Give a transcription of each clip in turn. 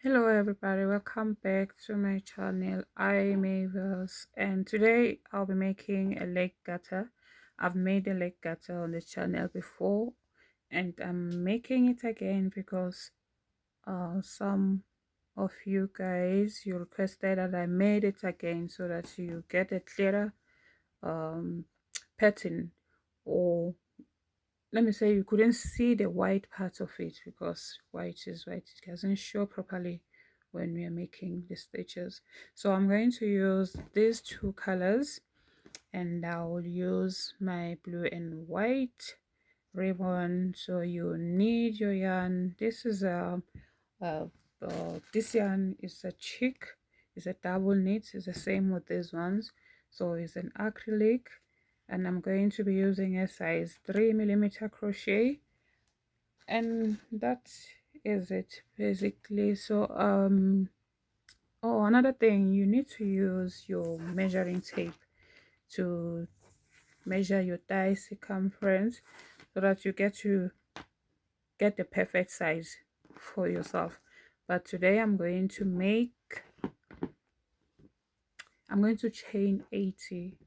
Hello everybody, welcome back to my channel. I'm Mavels and today I'll be making a leg garter. I've made a leg garter on the channel before and I'm making it again because some of you guys you requested that I made it again so that you get a clearer um, pattern, or let me say you couldn't see the white part of it because white is white, it doesn't show properly when we are making the stitches. So I'm going to use these two colors and I will use my blue and white ribbon. So you need your yarn. This is a this yarn is a cheek, it's a double knit, it's the same with these ones. So it's an acrylic and I'm going to be using a size 3mm crochet, and that is it basically. So oh, another thing, you need to use your measuring tape to measure your thigh circumference so that you get the perfect size for yourself. But today I'm going to chain 80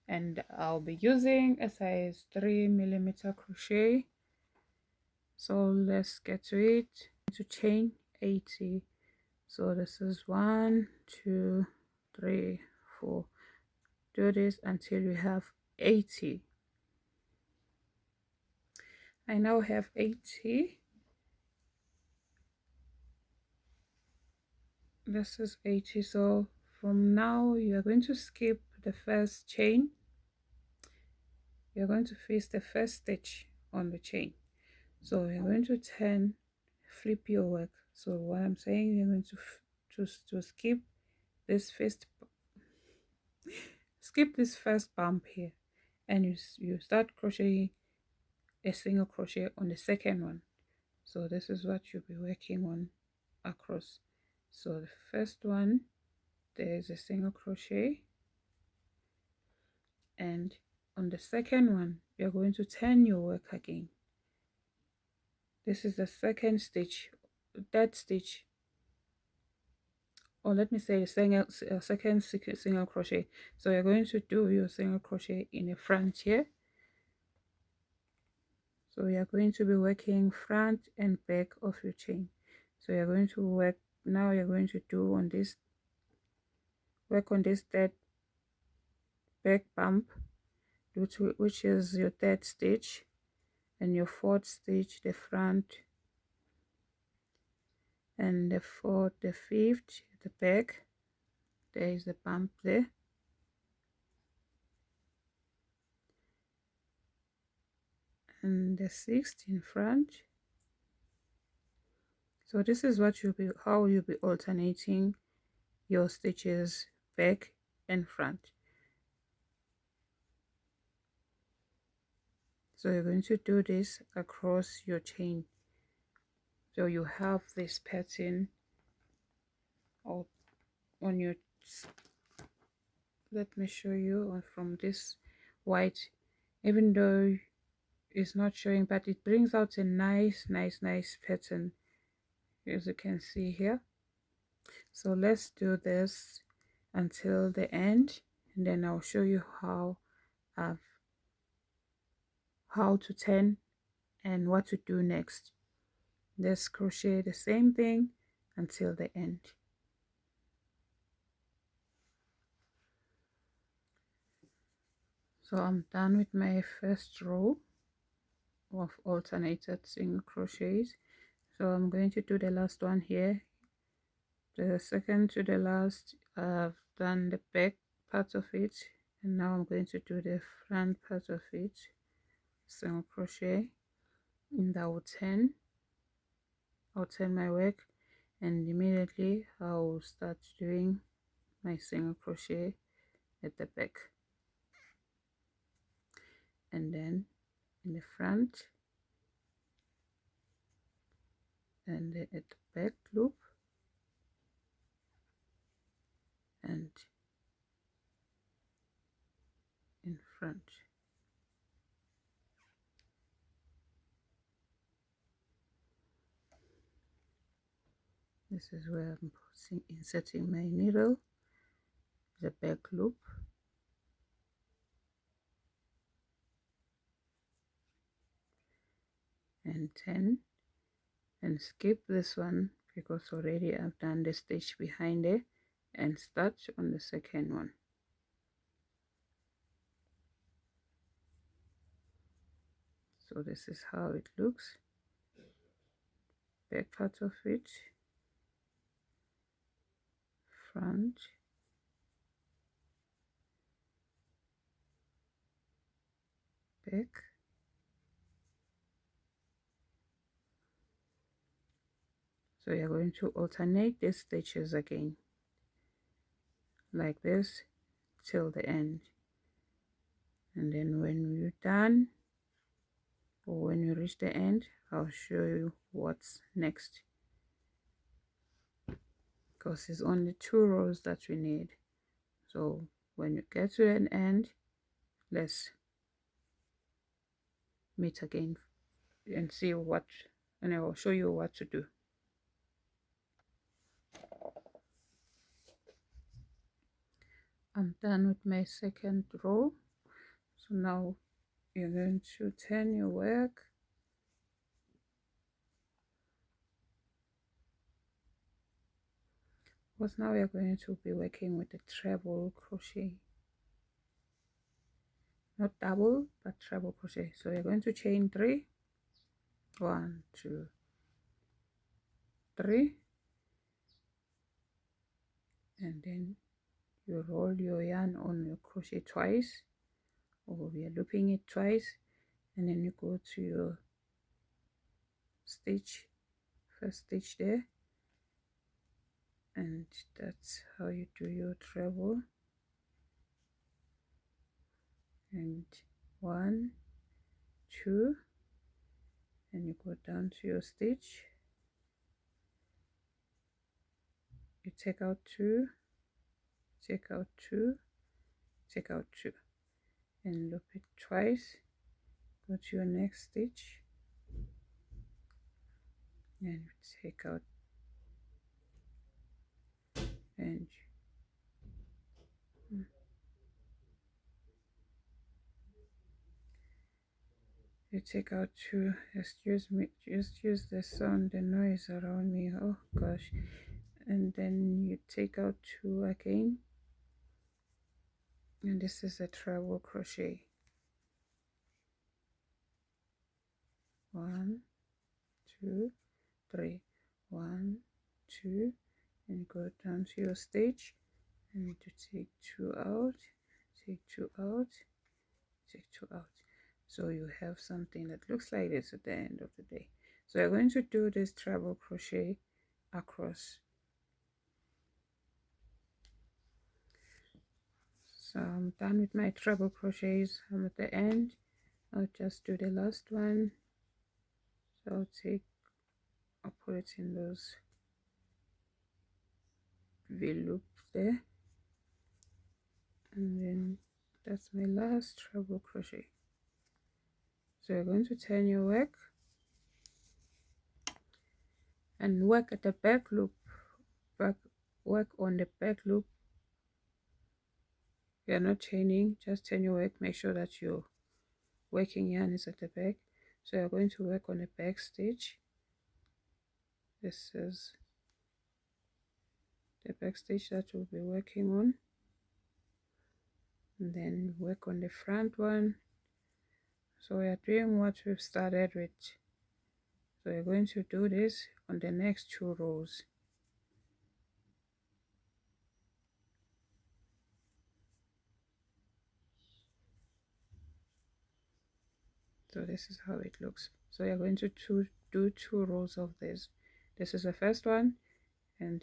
and I'll be using a size 3mm crochet. So let's get to it. To chain 80, so this is 1 2 3 4. Do this until you have 80. I now have 80. This is 80. So from now you are going to skip the first chain. You're going to face the first stitch on the chain. So you're going to flip your work. So what I'm saying, you're going to skip this first bump here, and you start crocheting a single crochet on the second one. So this is what you'll be working on across. So the first one, there is a single crochet, and on the second one you're going to turn your work again. This is the second stitch, third stitch, or let me say second single crochet. So you're going to do your single crochet in the front here. So you are going to be working front and back of your chain. So you're going to work now, you're going to do on this, work on this third back bump, which is your third stitch, and your fourth stitch the front, and the fifth the back. There is a bump there, and the sixth in front. So this is what how you'll be alternating your stitches back and front. So you're going to do this across your chain, so you have this pattern on your, let me show you from this white, even though it's not showing, but it brings out a nice pattern, as you can see here. So let's do this until the end, and then I'll show you how to turn and what to do next. Let's crochet the same thing until the end. So I'm done with my first row of alternated single crochets. So I'm going to do the last one here, the second to the last. I've done the back part of it, and now I'm going to do the front part of it, single crochet, and I'll turn my work, and immediately I'll start doing my single crochet at the back, and then in the front, and then at the back loop, and in front. This is where I'm inserting my needle, the back loop, and 10, and skip this one because already I've done the stitch behind it, and start on the second one. So this is how it looks, back part of it, front, back, so you're going to alternate these stitches again like this till the end, and then when you're done, or when you reach the end, I'll show you what's next, because it's only 2 rows that we need. So when you get to an end, let's meet again and see what, and I will show you what to do. I'm done with my second row. So now you're going to turn your work, because now we're going to be working with the treble crochet, not double but treble crochet. So you're going to chain 3, 1, 2, 3, and then you roll your yarn on your crochet twice, or we are looping it twice, and then you go to your stitch, first stitch there, and that's how you do your treble. And 1, 2, and you go down to your stitch, you take out 2, take out 2, take out 2, and loop it twice, go to your next stitch, and take out, and you take out 2. Excuse me, just use the sound, the noise around me, oh gosh. And then you take out 2 again, and this is a treble crochet. 1, 2, 3, 1, 2, and go down to your stitch, and to take 2 out, take 2 out, take 2 out. So you have something that looks like this at the end of the day. So you're going to do this treble crochet across. So I'm done with my treble crochets. I'm at the end. I'll just do the last one. So I'll put it in those V loops there, and then that's my last treble crochet. So you're going to turn your work and work at the back loop, work on the back loop. You're not chaining, just turn your work, make sure that your working yarn is at the back. So you're going to work on the back stitch. This is the back stitch that we'll be working on, and then work on the front one. So we are doing what we've started with. So you're going to do this on the next 2 rows. So this is how it looks. So you're going to do 2 rows of this. This is the first one, and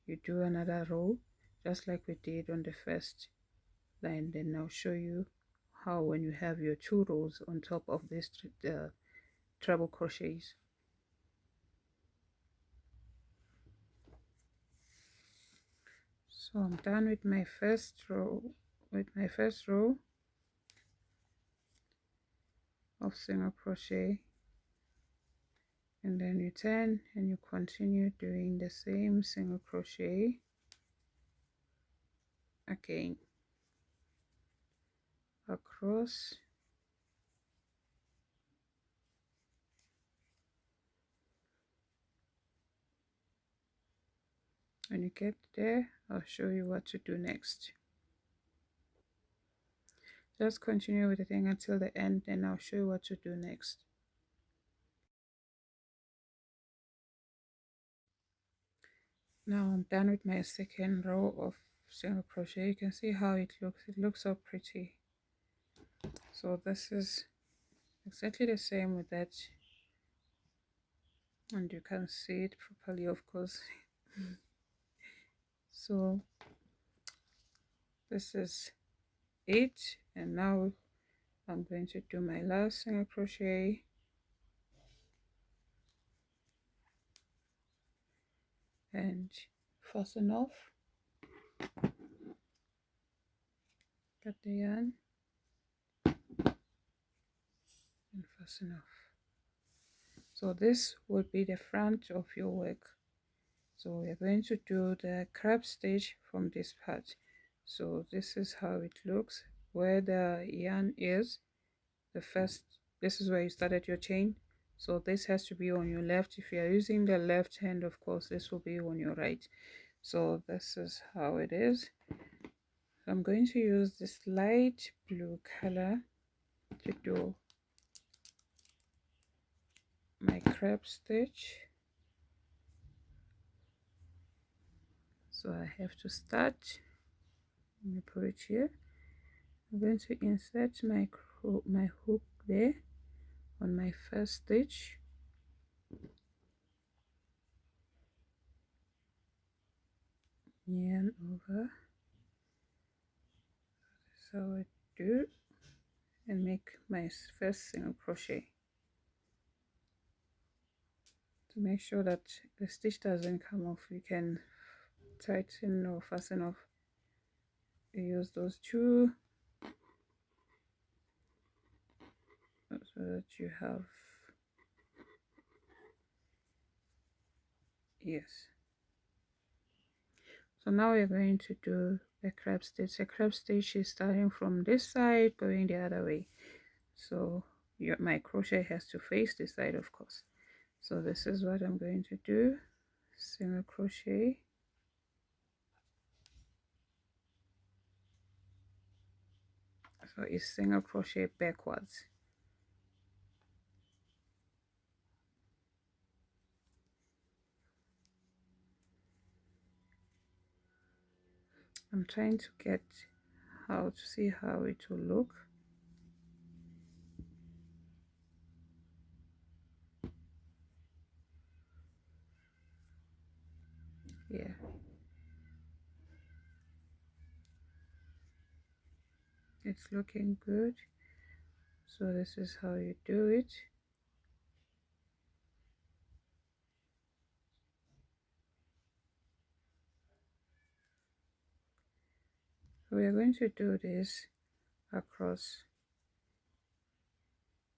you do another row just like we did on the first line. Then I'll show you how when you have your 2 rows on top of this treble crochets. So I'm done with my first row, of single crochet, and then you turn and you continue doing the same single crochet again across. When you get there, I'll show you what to do next. Just continue with the thing until the end, and I'll show you what to do next. Now I'm done with my second row of single crochet. You can see how it looks so pretty. So this is exactly the same with that, and you can see it properly, of course. So this is it, and now I'm going to do my last single crochet and fasten off. Cut the yarn and fasten off. So this will be the front of your work. So we're going to do the crab stitch from this part. So this is how it looks. Where the yarn is, this is where you started your chain. So this has to be on your left. If you are using the left hand, of course this will be on your right. So this is how it is. I'm going to use this light blue color to do my crab stitch. So I have to start. Let me put it here. I'm going to insert my hook there on my first stitch. Yarn over. So I do, and make my first single crochet. To make sure that the stitch doesn't come off, you can tighten or fasten off. You use those two so that you have, yes. So now we're going to do the crab stitch. The crab stitch is starting from this side going the other way. So my crochet has to face this side, of course. So this is what I'm going to do. Single crochet, so it's single crochet backwards. I'm trying to get how to see how it will look. Yeah, it's looking good. So this is how you do it. So we are going to do this across.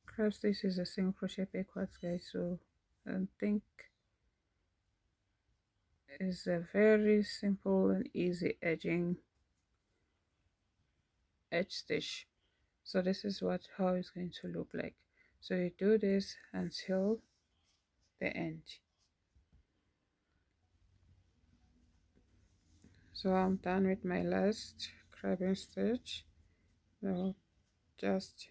Crab stitch is a single crochet backwards, guys. So I think it's a very simple and easy edge stitch. So this is how it's going to look like. So you do this until the end. So I'm done with my last crabbing stitch. Now just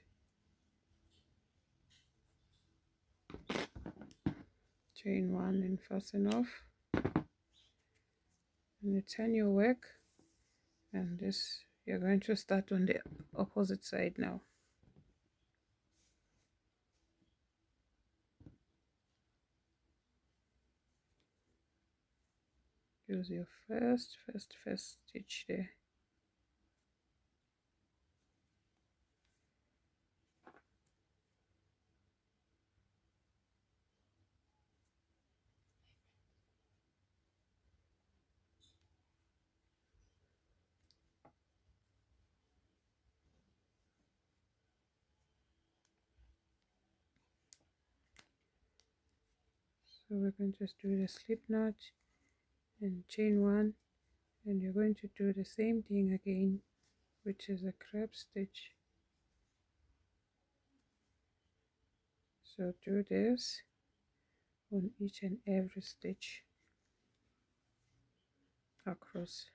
chain one and fasten off, and you turn your work, and this you're going to start on the opposite side now. Use your first stitch there. So we're going to just do the slip knot and chain one, and you're going to do the same thing again, which is a crab stitch. So do this on each and every stitch across.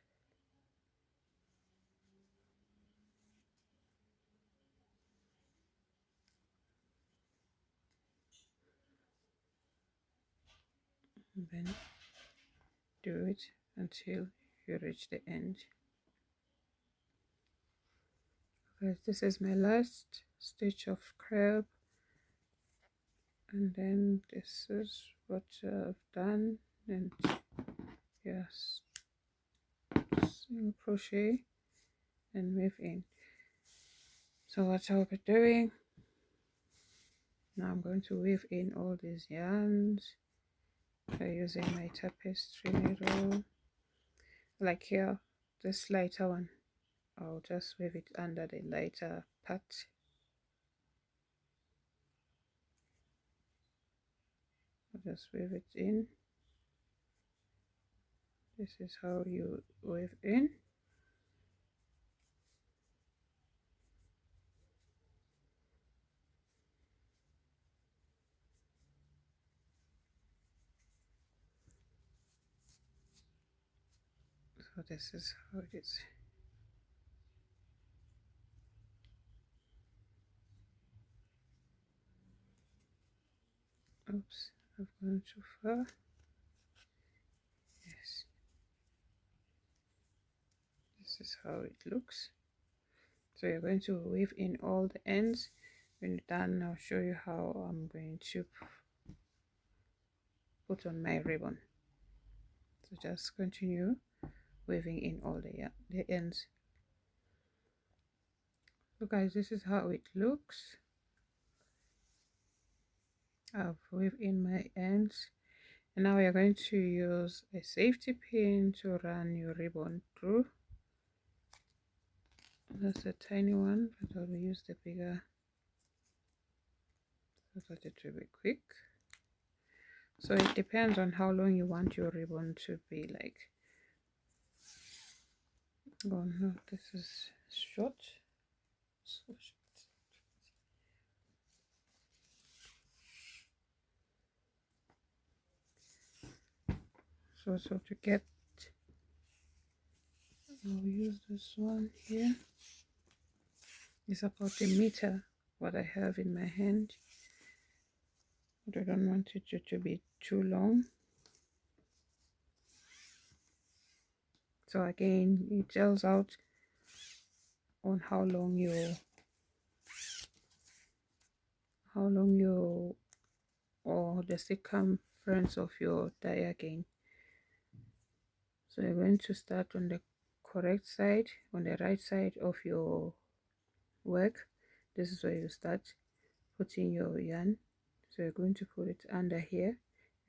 And then do it until you reach the end. Okay, this is my last stitch of crab, and then this is what I've done. And yes, single crochet and weave in. So what I'll be doing now, I'm going to weave in all these yarns by using my tapestry needle. Like here, this lighter one, I'll just weave it under the lighter part. I'll just weave it in. This is how you weave in. So this is how it is. Oops, I've gone too far. Yes, this is how it looks. So you're going to weave in all the ends. When you're done, I'll show you how I'm going to put on my ribbon. So just continue weaving in all the ends. So guys, this is how it looks. I've weaved in my ends, and now you're going to use a safety pin to run your ribbon through. That's a tiny one, but I'll use the bigger so that it will be quick. So it depends on how long you want your ribbon to be. Like, oh no, this is short. So short. So to get, I'll use this one here. It's about a meter what I have in my hand, but I don't want it to be too long. So again, it tells out on how long you or the circumference of your die again. So you're going to start on the correct side, on the right side of your work. This is where you start putting your yarn. So you're going to put it under here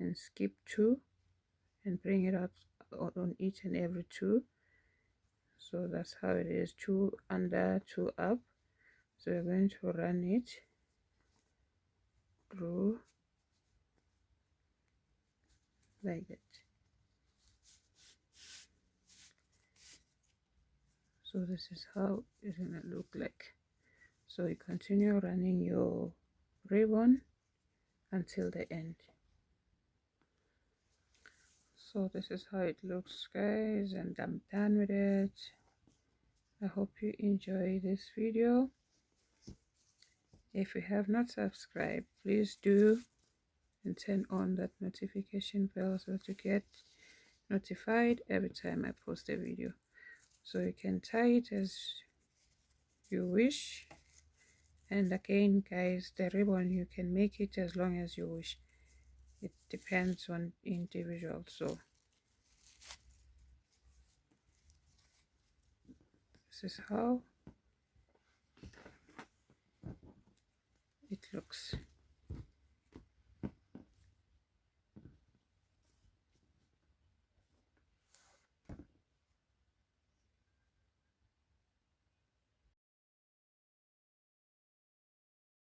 and skip 2 and bring it out on each and every 2. So that's how it is, 2 under, 2 up. So you're going to run it through like that. So this is how it's gonna look like. So you continue running your ribbon until the end. So this is how it looks, guys, and I'm done with it. I hope you enjoy this video. If you have not subscribed, please do, and turn on that notification bell so to get notified every time I post a video. So you can tie it as you wish, and again guys, the ribbon, you can make it as long as you wish. It depends on individual. So this is how it looks.